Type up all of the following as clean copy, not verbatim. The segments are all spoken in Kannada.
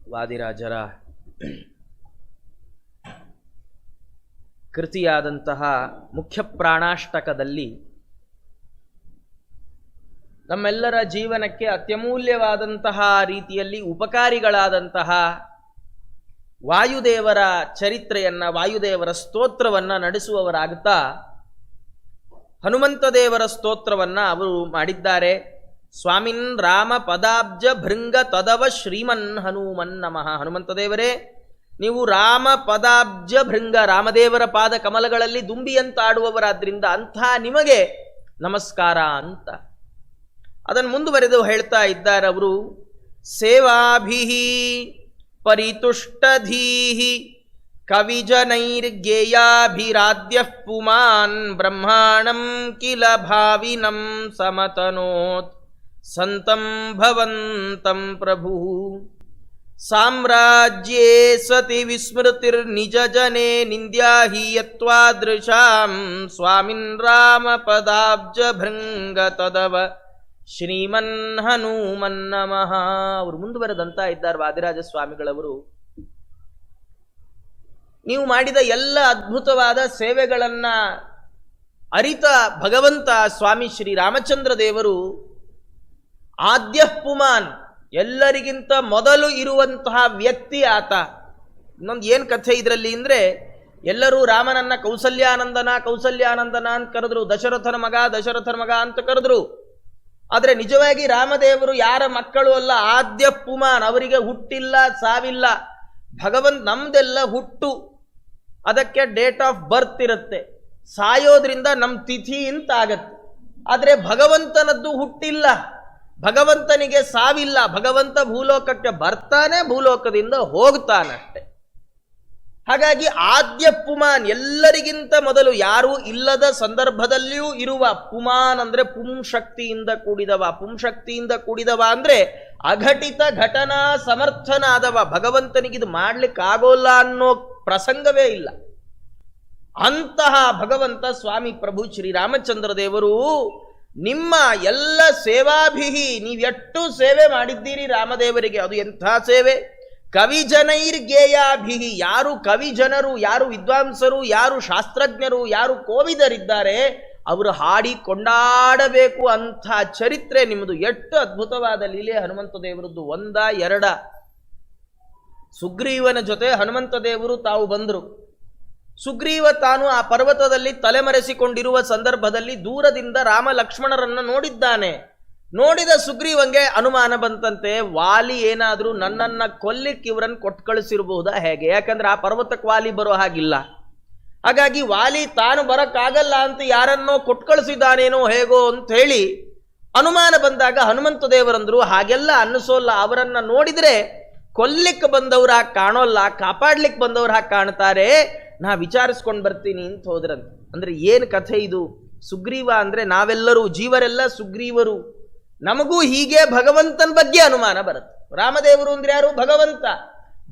ವಾದಿರಾಜರ ಕೃತಿಯಾದಂತಹ ಮುಖ್ಯ ಪ್ರಾಣಾಷ್ಟಕದಲ್ಲಿ ನಮ್ಮೆಲ್ಲರ ಜೀವನಕ್ಕೆ ಅತ್ಯಮೂಲ್ಯವಾದಂತಹ ರೀತಿಯಲ್ಲಿ ಉಪಕಾರಿಗಳಾದಂತಹ ವಾಯುದೇವರ ಚರಿತ್ರೆಯನ್ನ, ವಾಯುದೇವರ ಸ್ತೋತ್ರವನ್ನ ನಡೆಸುವವರಾಗುತ್ತಾ ಹನುಮಂತ ದೇವರ ಸ್ತೋತ್ರವನ್ನ ಅವರು ಮಾಡಿದ್ದಾರೆ. ಸ್ವಾಮಿನ್ ರಾಮ ಪದಾಬ್ಜ ಭೃಂಗ ತದವ ಶ್ರೀಮನ್ ಹನುಮನ್ ನಮಃ. ಹನುಮಂತ ದೇವರೇ, ನೀವು ರಾಮ ಪದಾಬ್ಜ ಭೃಂಗ, ರಾಮದೇವರ ಪಾದ ಕಮಲಗಳಲ್ಲಿ ದುಂಬಿಯಂತಾಡುವವರಾದ್ರಿಂದ ಅಂಥ ನಿಮಗೆ ನಮಸ್ಕಾರ ಅಂತ ಅದನ್ನು ಮುಂದುವರೆದು ಹೇಳ್ತಾ ಇದ್ದಾರೆ ಅವರು. ಸೇವಾಭಿಹಿ ಪರಿತುಷ್ಟಧೀಹಿ ಕವಿಜನೈರ್ಗೇಯಾಭಿರಾದ್ಯ ಪುಮಾನ್ ಬ್ರಹ್ಮಾಣಂ ಕಿಲ ಭಾವಿನಂ ಸಮತನೋತ್ ಸಂತಂ ಭವಂತಂ ಪ್ರಭು. ಸಾಮ್ರಾಜ್ಯೇ ಸತಿ ವಿಸ್ಮೃತಿರ್ನಿಜ ಜನೇ ನಿಂದ್ಯಾಹಿ ಯತ್ವಾದೃಶಾಂ ಸ್ವಾಮಿನ್ ರಾಮ ಪದಾಬ್ಜ ಭೃಂಗ ತದವ ಶ್ರೀಮನ್ ಹನುಮನ್ ನಮಃ. ಅವರು ಮುಂದುವರೆದಂತ ಇದ್ದಾರೆ ವಾದಿರಾಜ ಸ್ವಾಮಿಗಳವರು. ನೀವು ಮಾಡಿದ ಎಲ್ಲ ಅದ್ಭುತವಾದ ಸೇವೆಗಳನ್ನ ಅರಿತ ಭಗವಂತ ಸ್ವಾಮಿ ಶ್ರೀ ರಾಮಚಂದ್ರ ದೇವರು ಆದ್ಯ ಪುಮಾನ್, ಎಲ್ಲರಿಗಿಂತ ಮೊದಲು ಇರುವಂತಹ ವ್ಯಕ್ತಿ ಆತ. ಇನ್ನೊಂದು ಏನು ಕಥೆ ಇದರಲ್ಲಿ ಅಂದರೆ, ಎಲ್ಲರೂ ರಾಮನನ್ನ ಕೌಸಲ್ಯಾನಂದನ ಕೌಸಲ್ಯಾನಂದನ ಅಂತ ಕರೆದ್ರು, ದಶರಥನ ಮಗ ಅಂತ ಕರೆದ್ರು. ಆದರೆ ನಿಜವಾಗಿ ರಾಮದೇವರು ಯಾರ ಮಕ್ಕಳು ಅಲ್ಲ, ಆದ್ಯ ಪುಮಾನ್, ಅವರಿಗೆ ಹುಟ್ಟಿಲ್ಲ, ಸಾವಿಲ್ಲ. ನಮ್ದೆಲ್ಲ ಹುಟ್ಟು, ಅದಕ್ಕೆ ಡೇಟ್ ಆಫ್ ಬರ್ತ್ ಇರುತ್ತೆ, ಸಾಯೋದ್ರಿಂದ ನಮ್ಮ ತಿಥಿ ಅಂತ ಆಗತ್ತೆ. ಆದರೆ ಭಗವಂತನದ್ದು ಹುಟ್ಟಿಲ್ಲ, ಭಗವಂತನಿಗೆ ಸಾವಿಲ್ಲ. ಭಗವಂತ ಭೂಲೋಕಕ್ಕೆ ಬರ್ತಾನೆ, ಭೂಲೋಕದಿಂದ ಹೋಗ್ತಾನಷ್ಟೆ. ಹಾಗಾಗಿ ಆದ್ಯ ಪುಮಾನ್, ಎಲ್ಲರಿಗಿಂತ ಮೊದಲು, ಯಾರೂ ಇಲ್ಲದ ಸಂದರ್ಭದಲ್ಲಿಯೂ ಇರುವ. ಪುಮಾನ್ ಅಂದ್ರೆ ಪುಂಶಕ್ತಿಯಿಂದ ಕೂಡಿದವ. ಪುಂಶಕ್ತಿಯಿಂದ ಕೂಡಿದವ ಅಂದ್ರೆ ಅಘಟಿತ ಘಟನಾ ಸಮರ್ಥನಾದವ. ಭಗವಂತನಿಗಿದು ಮಾಡ್ಲಿಕ್ಕಾಗೋಲ್ಲ ಅನ್ನೋ ಪ್ರಸಂಗವೇ ಇಲ್ಲ. ಅಂತಹ ಭಗವಂತ ಸ್ವಾಮಿ ಪ್ರಭು ಶ್ರೀರಾಮಚಂದ್ರ ದೇವರು ನಿಮ್ಮ ಎಲ್ಲ ಸೇವಾಭಿಹಿ, ನೀವೆಷ್ಟು ಸೇವೆ ಮಾಡಿದ್ದೀರಿ ರಾಮದೇವರಿಗೆ, ಅದು ಎಂಥ ಸೇವೆ. ಕವಿಜನೈರ್ಗೇಯಾಭಿಹಿ, ಯಾರು ಕವಿಜನರು, ಯಾರು ವಿದ್ವಾಂಸರು, ಯಾರು ಶಾಸ್ತ್ರಜ್ಞರು, ಯಾರು ಕೋವಿದರಿದ್ದಾರೆ ಅವರು ಹಾಡಿ ಕೊಂಡಾಡಬೇಕು ಅಂಥ ಚರಿತ್ರೆ ನಿಮ್ಮದು. ಎಷ್ಟು ಅದ್ಭುತವಾದ ಲೀಲೆ ಹನುಮಂತ ದೇವರದ್ದು. ಒಂದ ಎರಡ, ಸುಗ್ರೀವನ ಜೊತೆ ಹನುಮಂತ ದೇವರು ತಾವು ಬಂದರು. ಸುಗ್ರೀವ ತಾನು ಆ ಪರ್ವತದಲ್ಲಿ ತಲೆಮರೆಸಿಕೊಂಡಿರುವ ಸಂದರ್ಭದಲ್ಲಿ ದೂರದಿಂದ ರಾಮ ಲಕ್ಷ್ಮಣರನ್ನು ನೋಡಿದ್ದಾನೆ. ನೋಡಿದ ಸುಗ್ರೀವಂಗೆ ಅನುಮಾನ ಬಂತಂತೆ, ವಾಲಿ ಏನಾದರೂ ನನ್ನನ್ನ ಕೊಲ್ಲಿಕ್ಕೆ ಇವರನ್ನು ಕೊಟ್ಟು ಕಳಿಸಿರಬಹುದಾ ಹೇಗೆ? ಯಾಕಂದ್ರೆ ಆ ಪರ್ವತಕ್ಕೆ ವಾಲಿ ಬರೋ ಹಾಗಿಲ್ಲ. ಹಾಗಾಗಿ ವಾಲಿ ತಾನು ಬರಕ್ಕಾಗಲ್ಲ ಅಂತ ಯಾರನ್ನೋ ಕೊಟ್ಟು ಕಳಿಸಿದ್ದಾನೇನೋ ಹೇಗೋ ಅಂತ ಹೇಳಿ ಅನುಮಾನ ಬಂದಾಗ ಹನುಮಂತ ದೇವರಂದ್ರು, ಹಾಗೆಲ್ಲ ಅನ್ನಿಸೋಲ್ಲ, ಅವರನ್ನ ನೋಡಿದ್ರೆ ಕೊಲ್ಲಿಕ್ಕೆ ಬಂದವ್ರು ಹಾಗೆ ಕಾಣೋಲ್ಲ, ಕಾಪಾಡ್ಲಿಕ್ಕೆ ಬಂದವ್ರು ಹಾಗೆ ಕಾಣ್ತಾರೆ, ನಾ ವಿಚಾರಿಸ್ಕೊಂಡು ಬರ್ತೀನಿ ಅಂತ ಹೋದ್ರಂತ. ಅಂದ್ರೆ ಏನು ಕಥೆ ಇದು? ಸುಗ್ರೀವ ಅಂದ್ರೆ ನಾವೆಲ್ಲರೂ, ಜೀವರೆಲ್ಲ ಸುಗ್ರೀವರು. ನಮಗೂ ಹೀಗೆ ಭಗವಂತನ ಬಗ್ಗೆ ಅನುಮಾನ ಬರುತ್ತೆ. ರಾಮದೇವರು ಅಂದ್ರೆ ಯಾರು? ಭಗವಂತ.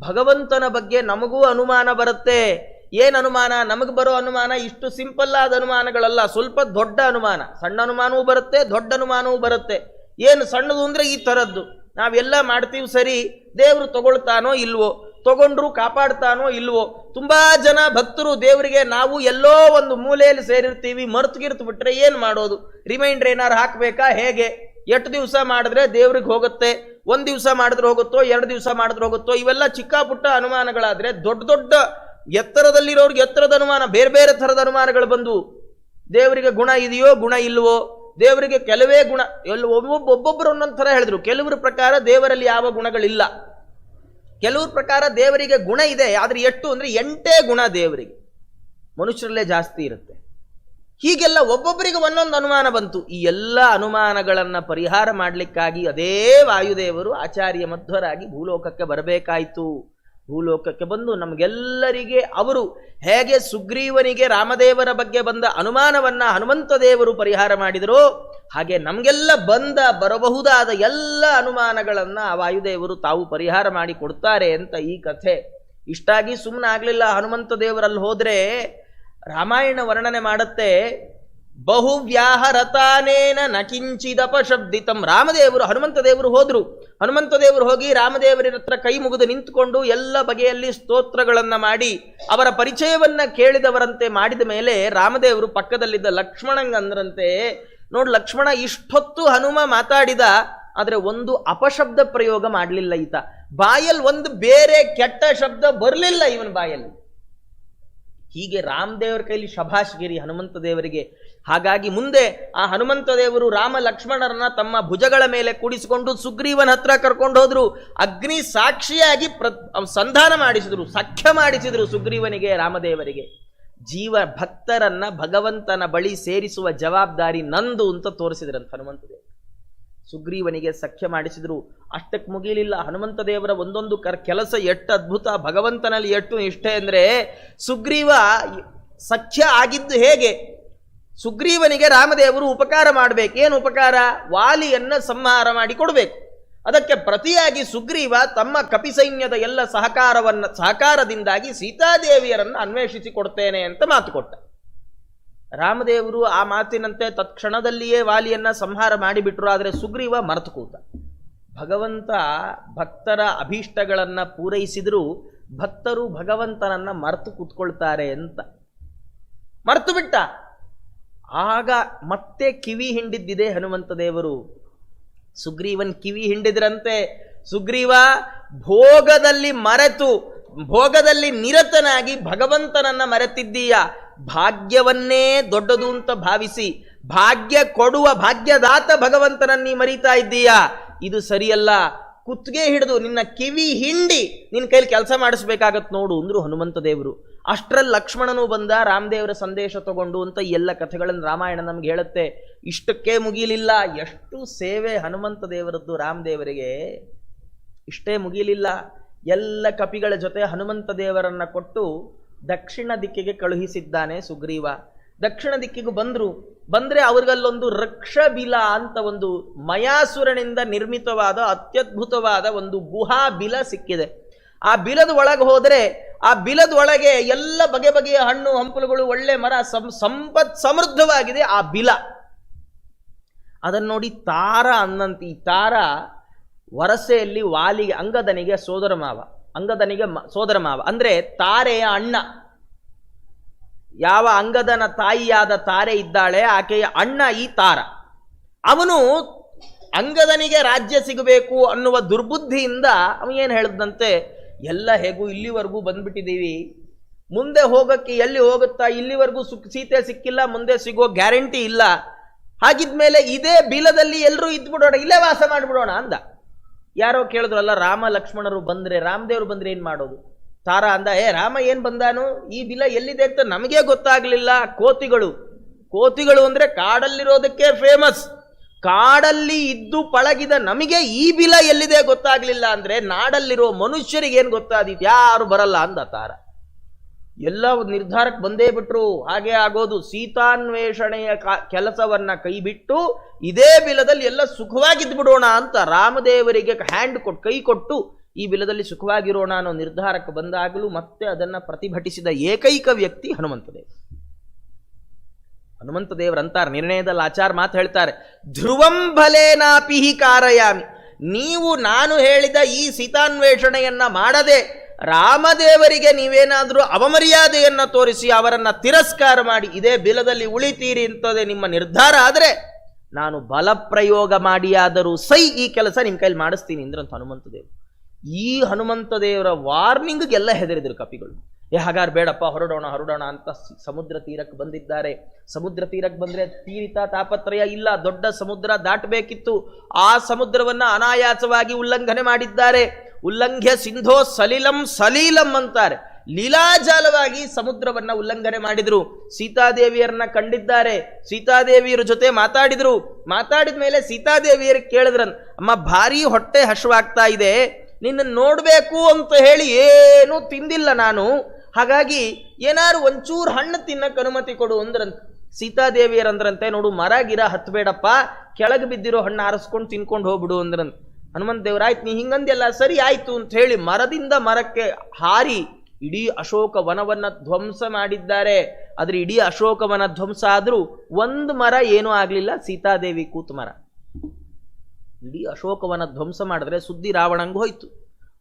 ಭಗವಂತನ ಬಗ್ಗೆ ನಮಗೂ ಅನುಮಾನ ಬರುತ್ತೆ. ಏನು ಅನುಮಾನ? ನಮಗೆ ಬರೋ ಅನುಮಾನ ಇಷ್ಟು ಸಿಂಪಲ್ ಆದ ಅನುಮಾನಗಳಲ್ಲ, ಸ್ವಲ್ಪ ದೊಡ್ಡ ಅನುಮಾನ. ಸಣ್ಣ ಅನುಮಾನವೂ ಬರುತ್ತೆ, ದೊಡ್ಡ ಅನುಮಾನವೂ ಬರುತ್ತೆ. ಏನು ಸಣ್ಣದು ಅಂದ್ರೆ ಈ ಥರದ್ದು, ನಾವೆಲ್ಲ ಮಾಡ್ತೀವಿ ಸರಿ, ದೇವರು ತಗೊಳ್ತಾನೋ ಇಲ್ವೋ, ತಗೊಂಡ್ರು ಕಾಪಾಡ್ತಾನೋ ಇಲ್ವೋ. ತುಂಬಾ ಜನ ಭಕ್ತರು ದೇವರಿಗೆ ನಾವು ಎಲ್ಲೋ ಒಂದು ಮೂಲೆಯಲ್ಲಿ ಸೇರಿರ್ತೀವಿ, ಮರ್ತು ಬಿಟ್ರೆ ಏನು ಮಾಡೋದು? ರಿಮೈಂಡರ್ ಏನಾರು ಹಾಕಬೇಕಾ ಹೇಗೆ? ಎಷ್ಟು ದಿವಸ ಮಾಡಿದ್ರೆ ದೇವ್ರಿಗೆ ಹೋಗುತ್ತೆ, ಒಂದು ದಿವಸ ಮಾಡಿದ್ರೆ ಹೋಗುತ್ತೋ, 2 ದಿವಸ ಮಾಡಿದ್ರೆ ಹೋಗುತ್ತೋ, ಇವೆಲ್ಲ ಚಿಕ್ಕ ಪುಟ್ಟ ಅನುಮಾನಗಳಾದ್ರೆ ದೊಡ್ಡ ದೊಡ್ಡ ಎತ್ತರದಲ್ಲಿರೋರ್ಗೆ ಎತ್ತರದ ಅನುಮಾನ, ಬೇರೆ ಬೇರೆ ಥರದ ಅನುಮಾನಗಳು ಬಂದು, ದೇವರಿಗೆ ಗುಣ ಇದೆಯೋ ಗುಣ ಇಲ್ವೋ, ದೇವರಿಗೆ ಕೆಲವೇ ಗುಣ, ಒಬ್ಬೊಬ್ಬರು ಒಂದೊಂದು ಥರ ಹೇಳಿದ್ರು. ಕೆಲವರ ಪ್ರಕಾರ ದೇವರಲ್ಲಿ ಯಾವ ಗುಣಗಳಿಲ್ಲ, ಕೆಲವ್ರ ಪ್ರಕಾರ ದೇವರಿಗೆ ಗುಣ ಇದೆ, ಆದ್ರೆ ಎಷ್ಟು ಅಂದ್ರೆ 8 ಗುಣ ದೇವರಿಗೆ, ಮನುಷ್ಯರಲ್ಲೇ ಜಾಸ್ತಿ ಇರುತ್ತೆ. ಹೀಗೆಲ್ಲ ಒಬ್ಬೊಬ್ಬರಿಗೆ ಒಂದೊಂದು ಅನುಮಾನ ಬಂತು. ಈ ಎಲ್ಲ ಅನುಮಾನಗಳನ್ನ ಪರಿಹಾರ ಮಾಡಲಿಕ್ಕಾಗಿ ಅದೇ ವಾಯುದೇವರು ಆಚಾರ್ಯ ಮಧ್ವರಾಗಿ ಭೂಲೋಕಕ್ಕೆ ಬರಬೇಕಾಯಿತು. ಭೂಲೋಕಕ್ಕೆ ಬಂದು ನಮಗೆಲ್ಲರಿಗೆ ಅವರು ಹೇಗೆ ಸುಗ್ರೀವನಿಗೆ ರಾಮದೇವರ ಬಗ್ಗೆ ಬಂದ ಅನುಮಾನವನ್ನ ಹನುಮಂತ ದೇವರು ಪರಿಹಾರ ಮಾಡಿದರೋ, ಹಾಗೆ ನಮಗೆಲ್ಲ ಬರಬಹುದಾದ ಎಲ್ಲ ಅನುಮಾನಗಳನ್ನ ಆ ವಾಯುದೇವರು ತಾವು ಪರಿಹಾರ ಮಾಡಿ ಕೊಡ್ತಾರೆ ಅಂತ ಈ ಕಥೆ. ಇಷ್ಟಾಗಿ ಸುಮ್ಮನೆ ಆಗ್ಲಿಲ್ಲ. ಹನುಮಂತ ದೇವರಲ್ಲಿ ಹೋದ್ರೆ ರಾಮಾಯಣ ವರ್ಣನೆ ಮಾಡುತ್ತೆ, ಬಹುವ್ಯಾಹರತಾನೇನ ನಕಿಂಚಿದಪಶಬ್ದಿತಂ. ರಾಮದೇವರು ಹನುಮಂತ ದೇವರು ಹೋದ್ರು. ಹನುಮಂತ ದೇವರು ಹೋಗಿ ರಾಮದೇವರ ಹತ್ರ ಕೈ ಮುಗಿದು ನಿಂತುಕೊಂಡು ಎಲ್ಲ ಬಗೆಯಲ್ಲಿ ಸ್ತೋತ್ರಗಳನ್ನ ಮಾಡಿ ಅವರ ಪರಿಚಯವನ್ನ ಕೇಳಿದವರಂತೆ ಮಾಡಿದ ಮೇಲೆ ರಾಮದೇವರು ಪಕ್ಕದಲ್ಲಿದ್ದ ಲಕ್ಷ್ಮಣಂಗಂದ್ರಂತೆ, ನೋಡು ಲಕ್ಷ್ಮಣ, ಇಷ್ಟೊತ್ತು ಹನುಮ ಮಾತಾಡಿದ, ಆದ್ರೆ ಒಂದು ಅಪಶಬ್ದ ಪ್ರಯೋಗ ಮಾಡಲಿಲ್ಲ ಈತ. ಬಾಯಲ್ಲಿ ಒಂದು ಬೇರೆ ಕೆಟ್ಟ ಶಬ್ದ ಬರಲಿಲ್ಲ ಇವನ ಬಾಯಲ್ಲಿ. ಹೀಗೆ ರಾಮದೇವರ ಕೈಲಿ ಶಭಾಷ್ಗಿರಿ ಹನುಮಂತ ದೇವರಿಗೆ. ಹಾಗಾಗಿ ಮುಂದೆ ಆ ಹನುಮಂತ ದೇವರು ರಾಮ ಲಕ್ಷ್ಮಣರನ್ನ ತಮ್ಮ ಭುಜಗಳ ಮೇಲೆ ಕೂಡಿಸಿಕೊಂಡು ಸುಗ್ರೀವನ ಹತ್ರ ಕರ್ಕೊಂಡು ಹೋದ್ರು. ಅಗ್ನಿ ಸಾಕ್ಷಿಯಾಗಿ ಸಂಧಾನ ಮಾಡಿಸಿದ್ರು, ಸಖ್ಯ ಮಾಡಿಸಿದ್ರು ಸುಗ್ರೀವನಿಗೆ ರಾಮದೇವರಿಗೆ. ಜೀವ ಭಕ್ತರನ್ನ ಭಗವಂತನ ಬಳಿ ಸೇರಿಸುವ ಜವಾಬ್ದಾರಿ ನಂದು ಅಂತ ತೋರಿಸಿದ್ರಂತ ಹನುಮಂತ ದೇವರು. ಸುಗ್ರೀವನಿಗೆ ಸಖ್ಯ ಮಾಡಿಸಿದ್ರು. ಅಷ್ಟಕ್ಕೆ ಮುಗಿಲಿಲ್ಲ. ಹನುಮಂತ ದೇವರ ಒಂದೊಂದು ಕೆಲಸ ಎಷ್ಟು ಅದ್ಭುತ, ಭಗವಂತನಲ್ಲಿ ಎಷ್ಟು ನಿಷ್ಠೆ ಅಂದ್ರೆ, ಸುಗ್ರೀವ ಸಖ್ಯ ಆಗಿದ್ದು ಹೇಗೆ? ಸುಗ್ರೀವನಿಗೆ ರಾಮದೇವರು ಉಪಕಾರ ಮಾಡಬೇಕು. ಏನು ಉಪಕಾರ? ವಾಲಿಯನ್ನ ಸಂಹಾರ ಮಾಡಿ ಕೊಡಬೇಕು. ಅದಕ್ಕೆ ಪ್ರತಿಯಾಗಿ ಸುಗ್ರೀವ ತಮ್ಮ ಕಪಿಸೈನ್ಯದ ಎಲ್ಲ ಸಹಕಾರದಿಂದಾಗಿ ಸೀತಾದೇವಿಯರನ್ನು ಅನ್ವೇಷಿಸಿ ಕೊಡ್ತೇನೆ ಅಂತ ಮಾತು ಕೊಟ್ಟ. ರಾಮದೇವರು ಆ ಮಾತಿನಂತೆ ತತ್ಕ್ಷಣದಲ್ಲಿಯೇ ವಾಲಿಯನ್ನ ಸಂಹಾರ ಮಾಡಿಬಿಟ್ರು. ಆದರೆ ಸುಗ್ರೀವ ಮರೆತು ಕೂತ. ಭಗವಂತ ಭಕ್ತರ ಅಭೀಷ್ಟಗಳನ್ನ ಪೂರೈಸಿದ್ರು, ಭಕ್ತರು ಭಗವಂತನನ್ನ ಮರೆತು ಕೂತ್ಕೊಳ್ತಾರೆ ಅಂತ ಮರೆತು ಬಿಟ್ಟ. ಆಗ ಮತ್ತೆ ಕಿವಿ ಹಿಂಡಿದ್ದಿದೆ ಹನುಮಂತ ದೇವರು. ಸುಗ್ರೀವನ್ ಕಿವಿ ಹಿಂಡಿದ್ರಂತೆ. ಸುಗ್ರೀವ, ಭೋಗದಲ್ಲಿ ಮರೆತು, ಭೋಗದಲ್ಲಿ ನಿರತನಾಗಿ ಭಗವಂತನನ್ನ ಮರೆತಿದ್ದೀಯ. ಭಾಗ್ಯವನ್ನೇ ದೊಡ್ಡದು ಅಂತ ಭಾವಿಸಿ ಭಾಗ್ಯ ಕೊಡುವ ಭಾಗ್ಯದಾತ ಭಗವಂತನನ್ನ ನೀ ಮರೀತಾ ಇದ್ದೀಯಾ. ಇದು ಸರಿಯಲ್ಲ. ಕುತ್ತಿಗೆ ಹಿಡಿದು ನಿನ್ನ ಕಿವಿ ಹಿಂಡಿ ನಿನ್ನ ಕೈಲಿ ಕೆಲಸ ಮಾಡಿಸ್ಬೇಕಾಗತ್ ನೋಡು ಅಂದ್ರು ಹನುಮಂತ ದೇವರು. ಅಷ್ಟರಲ್ಲಿ ಲಕ್ಷ್ಮಣನು ಬಂದ ರಾಮದೇವರ ಸಂದೇಶ ತಗೊಂಡು ಅಂತ ಎಲ್ಲ ಕಥೆಗಳನ್ನು ರಾಮಾಯಣ ನಮ್ಗೆ ಹೇಳುತ್ತೆ. ಇಷ್ಟಕ್ಕೆ ಮುಗಿಲಿಲ್ಲ. ಎಷ್ಟು ಸೇವೆ ಹನುಮಂತ ದೇವರದ್ದು ರಾಮದೇವರಿಗೆ. ಇಷ್ಟೇ ಮುಗಿಲಿಲ್ಲ. ಎಲ್ಲ ಕಪಿಗಳ ಜೊತೆ ಹನುಮಂತ ದೇವರನ್ನ ಕೊಟ್ಟು ದಕ್ಷಿಣ ದಿಕ್ಕಿಗೆ ಕಳುಹಿಸಿದ್ದಾನೆ ಸುಗ್ರೀವ. ದಕ್ಷಿಣ ದಿಕ್ಕಿಗೂ ಬಂದ್ರೆ ಅವ್ರಿಗಲ್ಲೊಂದು ರಕ್ಷಬಿಲ ಅಂತ ಒಂದು ಮಯಾಸುರನಿಂದ ನಿರ್ಮಿತವಾದ ಅತ್ಯದ್ಭುತವಾದ ಒಂದು ಗುಹಾ ಬಿಲ ಸಿಕ್ಕಿದೆ. ಆ ಬಿಲದ ಒಳಗೆ ಹೋದರೆ ಆ ಬಿಲದ ಒಳಗೆ ಎಲ್ಲ ಬಗೆ ಬಗೆಯ ಹಣ್ಣು ಹಂಪಲುಗಳು, ಒಳ್ಳೆ ಮರ, ಸಂಪತ್ ಸಮೃದ್ಧವಾಗಿದೆ ಆ ಬಿಲ. ಅದನ್ನು ನೋಡಿ ತಾರ ಅನ್ನಂತ. ಈ ತಾರ ವರಸೆಯಲ್ಲಿ ವಾಲಿಗೆ ಅಂಗದನಿಗೆ ಸೋದರ ಮಾವ ಅಂದ್ರೆ ತಾರೆಯ ಅಣ್ಣ. ಯಾವ ಅಂಗದನ ತಾಯಿಯಾದ ತಾರೆ ಇದ್ದಾಳೆ ಆಕೆಯ ಅಣ್ಣ ಈ ತಾರ. ಅವನು ಅಂಗದನಿಗೆ ರಾಜ್ಯ ಸಿಗಬೇಕು ಅನ್ನುವ ದುರ್ಬುದ್ಧಿಯಿಂದ ಅವನು ಏನು ಹೇಳಿದಂತೆ, ಎಲ್ಲ ಹೇಗೂ ಇಲ್ಲಿವರೆಗೂ ಬಂದ್ಬಿಟ್ಟಿದ್ದೀವಿ, ಮುಂದೆ ಹೋಗಕ್ಕೆ ಎಲ್ಲಿ ಹೋಗುತ್ತಾ, ಇಲ್ಲಿವರೆಗೂ ಸೀತೆ ಸಿಕ್ಕಿಲ್ಲ, ಮುಂದೆ ಸಿಗೋ ಗ್ಯಾರಂಟಿ ಇಲ್ಲ. ಹಾಗಿದ್ಮೇಲೆ ಇದೇ ಬಿಲದಲ್ಲಿ ಎಲ್ಲರೂ ಇದ್ಬಿಡೋಣ, ಇಲ್ಲೇ ವಾಸ ಮಾಡಿಬಿಡೋಣ ಅಂದ. ಯಾರೋ ಕೇಳಿದ್ರಲ್ಲ, ರಾಮ ಲಕ್ಷ್ಮಣರು ಬಂದ್ರೆ, ರಾಮದೇವರು ಬಂದ್ರೆ ಏನ್ ಮಾಡೋದು? ತಾರ ಅಂದ, ರಾಮ ಏನ್ ಬಂದಾನು, ಈ ಬಿಲ ಎಲ್ಲಿದೆ ಅಂತ ನಮಗೇ ಗೊತ್ತಾಗ್ಲಿಲ್ಲ. ಕೋತಿಗಳು ಅಂದ್ರೆ ಕಾಡಲ್ಲಿರೋದಕ್ಕೆ ಫೇಮಸ್. ಕಾಡಲ್ಲಿ ಇದ್ದು ಪಳಗಿದ ನಮಗೆ ಈ ಬಿಲ ಎಲ್ಲಿದೆ ಗೊತ್ತಾಗ್ಲಿಲ್ಲ ಅಂದ್ರೆ ನಾಡಲ್ಲಿರೋ ಮನುಷ್ಯರಿಗೆ ಏನ್ ಗೊತ್ತಾದೀತು? ಯಾರು ಬರಲ್ಲ ಅಂದ ತಾರ. ಎಲ್ಲ ನಿರ್ಧಾರಕ್ಕೆ ಬಂದೇ ಬಿಟ್ರು. ಹಾಗೆ ಆಗೋದು. ಸೀತಾನ್ವೇಷಣೆಯ ಕೆಲಸವನ್ನ ಕೈಬಿಟ್ಟು ಇದೇ ಬಿಲದಲ್ಲಿ ಎಲ್ಲ ಸುಖವಾಗಿದ್ದು ಬಿಡೋಣ ಅಂತ ರಾಮದೇವರಿಗೆ ಕೈ ಕೊಟ್ಟು ಈ ಬಿಲದಲ್ಲಿ ಸುಖವಾಗಿರೋಣ ಅನ್ನೋ ನಿರ್ಧಾರಕ್ಕೆ ಬಂದಾಗಲೂ ಮತ್ತೆ ಅದನ್ನ ಪ್ರತಿಭಟಿಸಿದ ಏಕೈಕ ವ್ಯಕ್ತಿ ಹನುಮಂತ ದೇವರಂತಾರೆ. ನಿರ್ಣಯದಲ್ಲಿ ಆಚಾರ ಮಾತು ಹೇಳ್ತಾರೆ, ಧ್ರುವಂ ಫಲೇನಾಪಿಹಿ ಕಾರಯಾಮಿ. ನೀವು ನಾನು ಹೇಳಿದ ಈ ಸೀತಾನ್ವೇಷಣೆಯನ್ನ ಮಾಡದೆ ರಾಮದೇವರಿಗೆ ನೀವೇನಾದರೂ ಅವಮರ್ಯಾದೆಯನ್ನ ತೋರಿಸಿ ಅವರನ್ನ ತಿರಸ್ಕಾರ ಮಾಡಿ ಇದೇ ಬಿಲದಲ್ಲಿ ಉಳಿತೀರಿ ಅಂತದೆ ನಿಮ್ಮ ನಿರ್ಧಾರ ಆದರೆ ನಾನು ಬಲಪ್ರಯೋಗ ಮಾಡಿಯಾದರೂ ಈ ಕೆಲಸ ನಿಮ್ಮ ಕೈಲಿ ಮಾಡಿಸ್ತೀನಿ ಅಂದ್ರಂತ ಹನುಮಂತ ದೇವರು. ಈ ಹನುಮಂತ ದೇವರ ವಾರ್ನಿಂಗ್ಗೆಲ್ಲ ಹೆದರಿದ್ರು ಕಪಿಗಳು. ಹಾಗಾದ್ರೆ ಬೇಡಪ್ಪ, ಹೊರಡೋಣ ಅಂತ ಸಮುದ್ರ ತೀರಕ್ಕೆ ಬಂದಿದ್ದಾರೆ. ಸಮುದ್ರ ತೀರಕ್ಕೆ ಬಂದ್ರೆ ತೀರಿತ ತಾಪತ್ರಯ ಇಲ್ಲ, ದೊಡ್ಡ ಸಮುದ್ರ ದಾಟಬೇಕಿತ್ತು. ಆ ಸಮುದ್ರವನ್ನ ಅನಾಯಾಸವಾಗಿ ಉಲ್ಲಂಘನೆ ಮಾಡಿದ್ದಾರೆ. ಉಲ್ಲಂಘ್ಯ ಸಿಂಧೋ ಸಲೀಲಂ ಅಂತಾರೆ. ಲೀಲಾಜಾಲವಾಗಿ ಸಮುದ್ರವನ್ನ ಉಲ್ಲಂಘನೆ ಮಾಡಿದ್ರು. ಸೀತಾದೇವಿಯರನ್ನ ಕಂಡಿದ್ದಾರೆ. ಸೀತಾದೇವಿಯರ ಜೊತೆ ಮಾತಾಡಿದ ಮೇಲೆ ಸೀತಾದೇವಿಯರು ಕೇಳಿದ್ರನ್, ಅಮ್ಮ ಭಾರಿ ಹೊಟ್ಟೆ ಹಶ್ವಾಗ್ತಾ ಇದೆ, ನಿನ್ನ ನೋಡ್ಬೇಕು ಅಂತ ಹೇಳಿ ಏನೂ ತಿಂದಿಲ್ಲ ನಾನು, ಹಾಗಾಗಿ ಏನಾರು ಒಂಚೂರು ಹಣ್ಣು ತಿನ್ನಕ್ಕೆ ಅನುಮತಿ ಕೊಡು ಅಂದ್ರಂತ. ಸೀತಾದೇವಿಯರಂದ್ರಂತೆ, ನೋಡು ಮರ ಗಿರ ಹತ್ಬೇಡಪ್ಪ, ಕೆಳಗೆ ಬಿದ್ದಿರೋ ಹಣ್ಣು ಆರಿಸ್ಕೊಂಡು ತಿನ್ಕೊಂಡು ಹೋಗ್ಬಿಡು ಅಂದ್ರಂತ. ಹನುಮಂತ ದೇವರಾಯ್ತು, ನೀ ಹಿಂಗಂದೆಲ್ಲ ಸರಿ ಆಯ್ತು ಅಂತ ಹೇಳಿ ಮರದಿಂದ ಮರಕ್ಕೆ ಹಾರಿ ಇಡೀ ಅಶೋಕ ವನವನ್ನ ಧ್ವಂಸ ಮಾಡಿದ್ದಾರೆ. ಆದ್ರೆ ಇಡೀ ಅಶೋಕವನ ಧ್ವಂಸ ಆದ್ರೂ ಒಂದು ಮರ ಏನೂ ಆಗ್ಲಿಲ್ಲ, ಸೀತಾದೇವಿ ಕೂತ ಮರ. ಇಡೀ ಅಶೋಕವನ ಧ್ವಂಸ ಮಾಡಿದ್ರೆ ಸುದ್ದಿ ರಾವಣಂಗೆ ಹೋಯ್ತು.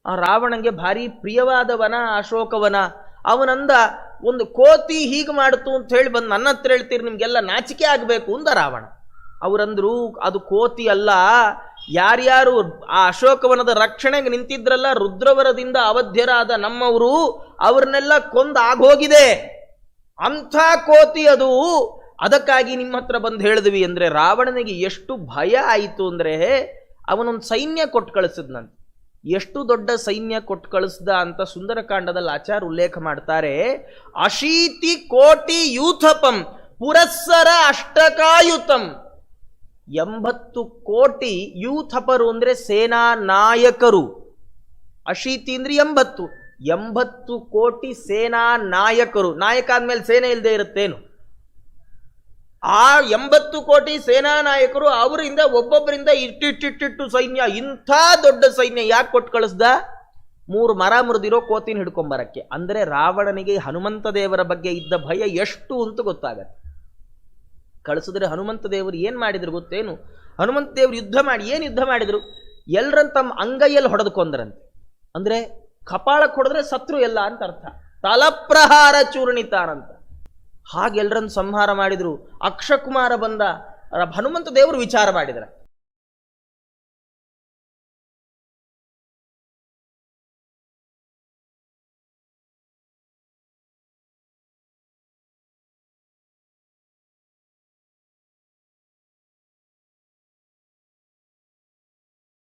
ಆ ರಾವಣಂಗೆ ಭಾರಿ ಪ್ರಿಯವಾದ ವನ ಅಶೋಕವನ. ಅವನಂದ, ಒಂದು ಕೋತಿ ಹೀಗೆ ಮಾಡ್ತು ಅಂತ ಹೇಳಿ ಬಂದು ನನ್ನ ಹತ್ರ ಹೇಳ್ತೀರಿ, ನಿಮ್ಗೆಲ್ಲ ನಾಚಿಕೆ ಆಗಬೇಕು ಅಂದ ರಾವಣ. ಅವರಂದ್ರು, ಅದು ಕೋತಿ ಅಲ್ಲ, ಯಾರ್ಯಾರು ಆ ಅಶೋಕವನದ ರಕ್ಷಣೆಗೆ ನಿಂತಿದ್ರಲ್ಲ, ರುದ್ರವರದಿಂದ ಅವಧ್ಯರಾದ ನಮ್ಮವರು, ಅವ್ರನ್ನೆಲ್ಲ ಕೊಂದು ಆಗೋಗಿದೆ, ಅಂಥ ಕೋತಿ ಅದು, ಅದಕ್ಕಾಗಿ ನಿಮ್ಮ ಹತ್ರ ಬಂದು ಹೇಳಿದ್ವಿ. ಅಂದ್ರೆ ರಾವಣನಿಗೆ ಎಷ್ಟು ಭಯ ಆಯಿತು ಅಂದ್ರೆ ಅವನೊಂದು ಸೈನ್ಯ ಕೊಟ್ಟು ಕಳಿಸಿದ್ನಂತೆ. ಎಷ್ಟು ದೊಡ್ಡ ಸೈನ್ಯ ಕೊಟ್ಟು ಕಳಿಸ್ದ ಅಂತ ಸುಂದರಕಾಂಡದಲ್ಲಿ ಆಚಾರ ಉಲ್ಲೇಖ ಮಾಡ್ತಾರೆ. 80 ಕೋಟಿ ಯೂಥಪಂ ಪುರಸ್ಸರ ಅಷ್ಟಕಾಯುತಂ. 80 ಕೋಟಿ ಯೂಥಪರು ಅಂದ್ರೆ ಸೇನಾ ನಾಯಕರು. 80 ಅಂದ್ರೆ 80. 80 ಕೋಟಿ ಸೇನಾ ನಾಯಕರು. ನಾಯಕ ಆದ್ಮೇಲೆ ಸೇನೆ ಇಲ್ಲದೆ ಇರುತ್ತೇನು? ಆ 80 ಕೋಟಿ ಸೇನಾ ನಾಯಕರು, ಅವರಿಂದ ಒಬ್ಬೊಬ್ಬರಿಂದ ಇಟ್ಟಿಟ್ಟಿಟ್ಟು ಸೈನ್ಯ. ಇಂಥ ದೊಡ್ಡ ಸೈನ್ಯ ಯಾಕೆ ಕೊಟ್ಟು ಕಳಿಸ್ದ? 3 ಮರ ಮುರಿದಿರೋ ಕೋತಿನ ಹಿಡ್ಕೊಂಬರಕ್ಕೆ. ಅಂದ್ರೆ ರಾವಣನಿಗೆ ಹನುಮಂತ ದೇವರ ಬಗ್ಗೆ ಇದ್ದ ಭಯ ಎಷ್ಟು ಅಂತ ಗೊತ್ತಾಗತ್ತೆ. ಕಳಿಸಿದ್ರೆ ಹನುಮಂತ ದೇವರು ಏನ್ ಮಾಡಿದ್ರು ಗೊತ್ತೇನು? ಹನುಮಂತ ದೇವರು ಯುದ್ಧ ಮಾಡಿ, ಏನ್ ಯುದ್ಧ ಮಾಡಿದ್ರು? ಎಲ್ರನ್ನ ತಮ್ಮ ಅಂಗೈಯಲ್ಲಿ ಹೊಡೆದುಕೊಂಡ್ರಂತೆ. ಅಂದ್ರೆ ಕಪಾಳಕ್ಕೆ ಹೊಡೆದ್ರೆ ಸತ್ರು ಎಲ್ಲ ಅಂತ ಅರ್ಥ. ತಲಪ್ರಹಾರ ಚೂರ್ಣಿತಾನಂತ. ಹಾಗೆಲ್ಲರನ್ನು ಸಂಹಾರ ಮಾಡಿದ್ರು. ಅಕ್ಷಕುಮಾರ ಬಂದ, ಹನುಮಂತ ದೇವರು ವಿಚಾರ ಮಾಡಿದ್ರ,